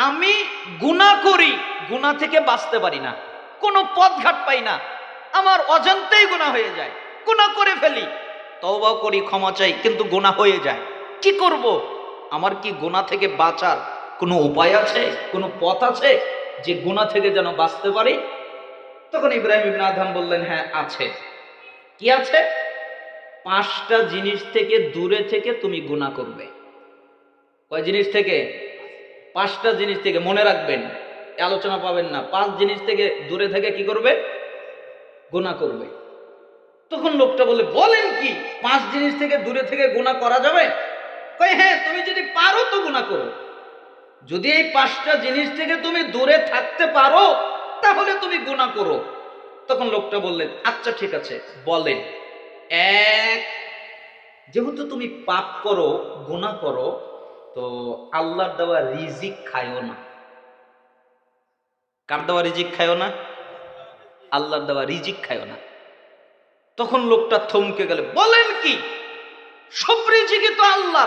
আমি গুনাহ করি, গুনাহ থেকে বাঁচতে পারি না, কোনো পথঘাট পাই না, আমার অজান্তেই গুনাহ হয়ে যায়, গুনাহ করে ফেলি, তওবা করি, ক্ষমা চাই, কিন্তু গুনাহ হয়ে যায়। কি করব? আমার কি গুনাহ থেকে বাঁচার কোনো উপায় আছে, কোনো পথ আছে যে গুনাহ থেকে যেন বাঁচতে পারি? তখন ইব্রাহিম ইবনে আদহাম বললেন, হ্যাঁ আছে। কি আছে? 5টা জিনিস থেকে দূরে থেকে তুমি গুনাহ করবে। কয় জিনিস থেকে? 5টা জিনিস থেকে, মনে রাখবেন, আলোচনা পাবেন না। 5 জিনিস থেকে দূরে থেকে কি করবে? গুনাহ করবে। তখন লোকটা বলেন কি 5 জিনিস থেকে দূরে থেকে গুনাহ করা যাবে? কয় হ্যাঁ, তুমি যদি পারো তো গুনাহ করো। যদি এই 5টা জিনিস থেকে তুমি দূরে থাকতে পারো তাহলে তুমি গুনাহ করো। তখন লোকটা বললেন, আচ্ছা ঠিক আছে, বলেন। এক, যেহেতু তুমি পাপ করো, গুনাহ করো, তো আল্লাহর দেওয়া রিজিক খায়ও না। কার দেওয়া রিজিক খায়ও না? আল্লাহর দেওয়া রিজিক খায়ও না। তখন লোকটা থমকে গেল, বলেন কি? সব রিজিকই তো আল্লাহ,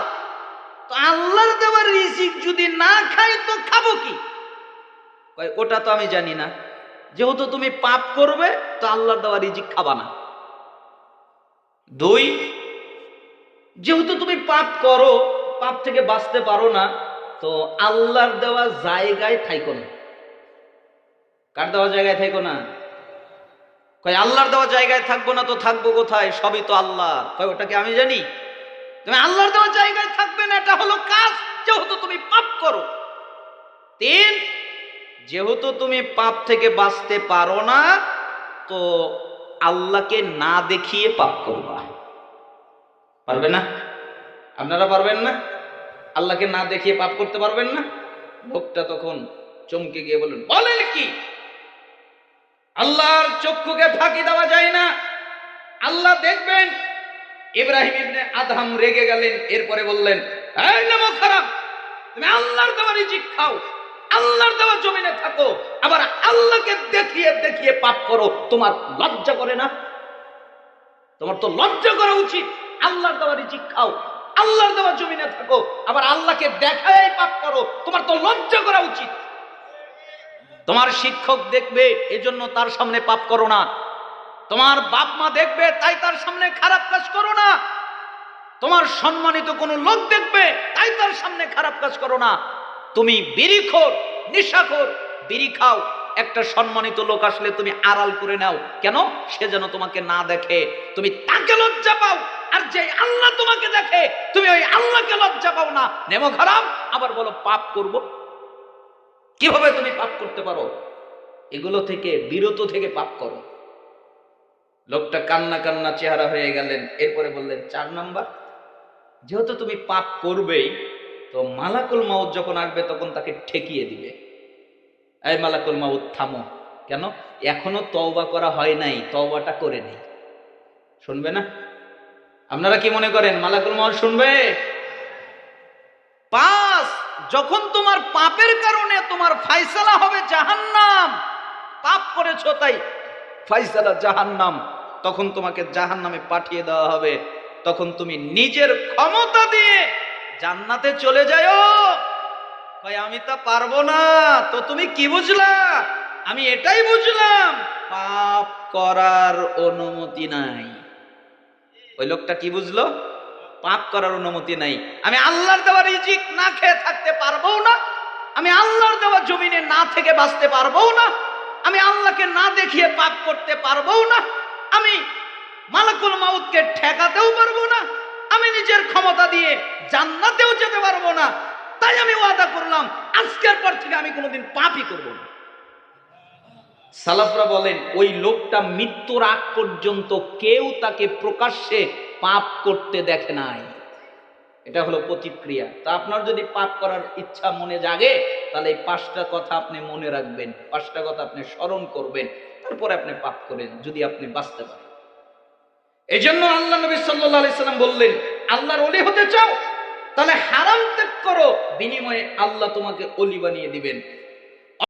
তো আল্লাহর দেওয়া রিজিক যদি না খাই তো খাবো কি? ওটা তো আমি জানি না। যেহেতু তুমি পাপ করবে তো আল্লাহর দেওয়া রিজিক খাবা না। 2, যেহেতু তুমি পাপ করো, পাপ থেকে বাঁচতে পারো না, তো আল্লাহর দেওয়া জায়গায় থাইকো না। কার দেওয়া জায়গায় থাইকো না? কয় আল্লাহর দেওয়া জায়গায় থাকবো না তো থাকবো কোথায়? সবই তো আল্লাহ। কয় ওটা কি আমি জানি? তুমি আল্লাহর দেওয়া জায়গায় থাকবে না, এটা হলো কাজ, যেহেতু তুমি পাপ করো। 3, যেহেতু তুমি পাপ থেকে বাঁচতে পারো না, তো আল্লাহকে না দেখিয়ে পাপ করবা। পারবে না? আপনারা পারবেন না? আল্লাহকে না দেখিয়ে পাপ করতে পারবেন না? লোকটা তখন চমকে গিয়ে বললেন, বলেন কি? আল্লাহর চক্ষুকে ফাঁকি দেওয়া যায় না, আল্লাহ দেখবেন। ইব্রাহিম ইবনে আদহাম রেগে গেলেন। এরপরে বললেন, এই নামো খারাপ, তুমি আল্লাহর দেওয়া রিজিক খাও, আল্লাহর দেওয়া জমিনে থাকো, আবার আল্লাহকে দেখিয়ে দেখিয়ে পাপ করো, তোমার লজ্জা করে না? তোমার তো লজ্জা করা উচিত। আল্লাহর দেওয়া রিজিক খাও, আল্লাহর দেওয়া জমিনে থাকো, আবার আল্লাহকে দেখায় পাপ করো, তোমার তো লজ্জা করা উচিত। তোমার শিক্ষক দেখবে, এজন্য তার সামনে পাপ করো না। তোমার বাপ মা দেখবে, তাই তার সামনে খারাপ কাজ করো না। তোমার সম্মানিত কোনো লোক দেখবে, তাই তার সামনে খারাপ কাজ করো না। তুমি বিড়িখোর, নেশাখোর, বিড়ি খাও, একটা সম্মানিত লোক আসলে তুমি আড়াল করে নাও, কেন? সে যেন তোমাকে না দেখে, তুমি তাকে লজ্জা পাও। আর যে আল্লাহ তোমাকে দেখে, তুমি ওই আল্লাহকে লজ্জা পাও না। নেমো খারাপ, আবার বলো পাপ করব। কিভাবে তুমি পাপ করতে পারো? এগুলো থেকে বিরত থেকে পাপ করো। লোকটা কান্না কান্না চেহারা হয়ে গেলেন। এরপরে বললেন, 4 নাম্বার, যেহেতু তুমি পাপ করবেই, তো মালাকুল মাউত যখন আসবে তখন তাকে ঠেকিয়ে দিবে। এই মালাকুল মাউত থামো। কেন? এখনো তওবা করা হয় নাই, তওবাটা করে নেই। শুনবে না? আপনারা কি মনে করেন মালাকুল মাউত শুনবে? 5, যখন তোমার পাপের কারণে তোমার ফায়সালা হবে জাহান্নাম, পাপ করেছো তাই ফায়সালা জাহান্নাম, তখন তোমাকে জাহান্নামে পাঠিয়ে দেওয়া হবে। তখন তুমি নিজের ক্ষমতা দিয়ে জান্নাতে চলে যাও। ভাই আমি তা পারবো না। তো তুমি কি বুঝলা? আমি এটাই বুঝলাম, পাপ করার অনুমতি নাই। ওই লোকটা কি বুঝলো? পাপ করার অনুমতি নাই। আমি আল্লাহর দেওয়া রিজিক না খেয়ে থাকতে পারবো না, আমি আল্লাহর দেওয়া জমিনে না থেকে বাঁচতে পারবো না, আমি আল্লাহকে না দেখিয়ে পাপ করতে পারবো না, আমি মালাকুল মাউতকে ঠেকাতেও পারবো না, আমি নিজের ক্ষমতা দিয়ে জান্নাতেও যেতে পারবো না। তাই আমি ওয়াদা করলাম, আজকের পর থেকে আমি কোনোদিন পাপই করব না। সালাফরা বলেন, ওই লোকটা মৃত্যুর আগ পর্যন্ত কেউ তাকে প্রকাশ্যে পাপ করতে দেখে নাই। এটা হলো প্রতিক্রিয়া। তা আপনার যদি পাপ করার ইচ্ছা মনে জাগে, তাহলে এই 5টা কথা আপনি মনে রাখবেন, 5টা কথা আপনি স্মরণ করবেন, তারপরে আপনি পাপ করেন, যদি আপনি বাঁচতে পারেন। এই জন্য আল্লাহ নবী সাল্লাল্লাহু আলাইহি সাল্লাম বললেন, আল্লাহর ওলি হতে চাও, তাহলে হারাম ত্যাগ করো, বিনিময়ে আল্লাহ তোমাকে ওলি বানিয়ে দিবেন।